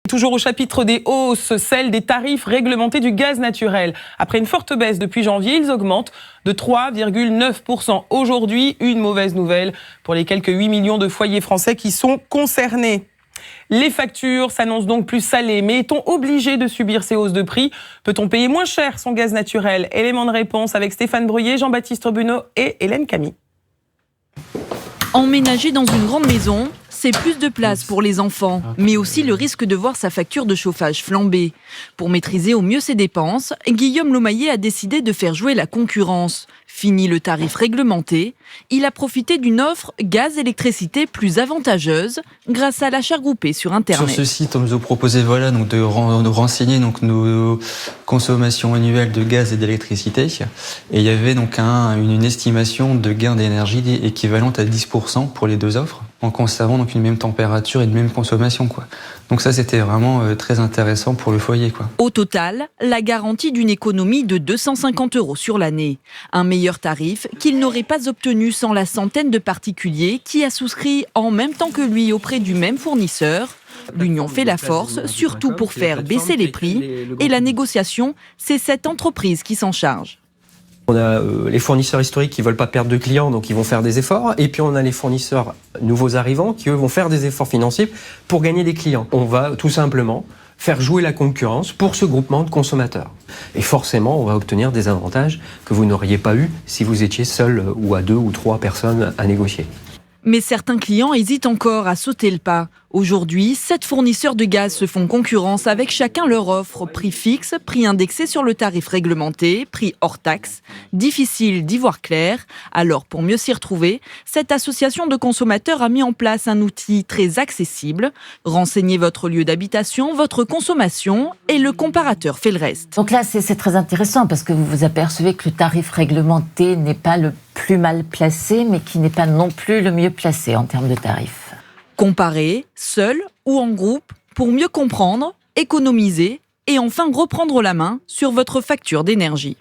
Toujours au chapitre des hausses, celle des tarifs réglementés du gaz naturel. Après une forte baisse depuis janvier, ils augmentent de 3,9%. Aujourd'hui, une mauvaise nouvelle pour les quelques 8 millions de foyers français qui sont concernés. Les factures s'annoncent donc plus salées, mais est-on obligé de subir ces hausses de prix? Peut-on payer moins cher son gaz naturel? Élément de réponse avec Stéphane Bruyé, Jean-Baptiste Bruno et Hélène Camille. Emménager dans une grande maison, c'est plus de place pour les enfants, mais aussi le risque de voir sa facture de chauffage flamber. Pour maîtriser au mieux ses dépenses, Guillaume Lomaillet a décidé de faire jouer la concurrence. Fini le tarif réglementé, il a profité d'une offre gaz-électricité plus avantageuse grâce à l'achat groupé sur Internet. Sur ce site, on nous a proposé de renseigner nos consommations annuelles de gaz et d'électricité. Et il y avait donc une estimation de gain d'énergie équivalente à 10% pour les deux offres, en conservant donc une même température et une même consommation, quoi. Donc ça, c'était vraiment très intéressant pour le foyer, quoi. Au total, la garantie d'une économie de 250 € sur l'année. Un meilleur tarif qu'il n'aurait pas obtenu sans la centaine de particuliers qui a souscrit en même temps que lui auprès du même fournisseur. L'union fait la force, surtout pour faire baisser les prix. Et la négociation, c'est cette entreprise qui s'en charge. On a les fournisseurs historiques qui ne veulent pas perdre de clients, donc ils vont faire des efforts. Et puis on a les fournisseurs nouveaux arrivants qui, eux, vont faire des efforts financiers pour gagner des clients. On va tout simplement faire jouer la concurrence pour ce groupement de consommateurs. Et forcément, on va obtenir des avantages que vous n'auriez pas eu si vous étiez seul ou à 2 ou 3 personnes à négocier. Mais certains clients hésitent encore à sauter le pas. Aujourd'hui, 7 fournisseurs de gaz se font concurrence avec chacun leur offre. Prix fixe, prix indexé sur le tarif réglementé, prix hors taxe. Difficile d'y voir clair. Alors, pour mieux s'y retrouver, cette association de consommateurs a mis en place un outil très accessible. Renseignez votre lieu d'habitation, votre consommation et le comparateur fait le reste. Donc là, c'est très intéressant parce que vous vous apercevez que le tarif réglementé n'est pas le plus mal placé, mais qui n'est pas non plus le mieux placé en termes de tarifs. Comparer, seul ou en groupe, pour mieux comprendre, économiser et enfin reprendre la main sur votre facture d'énergie.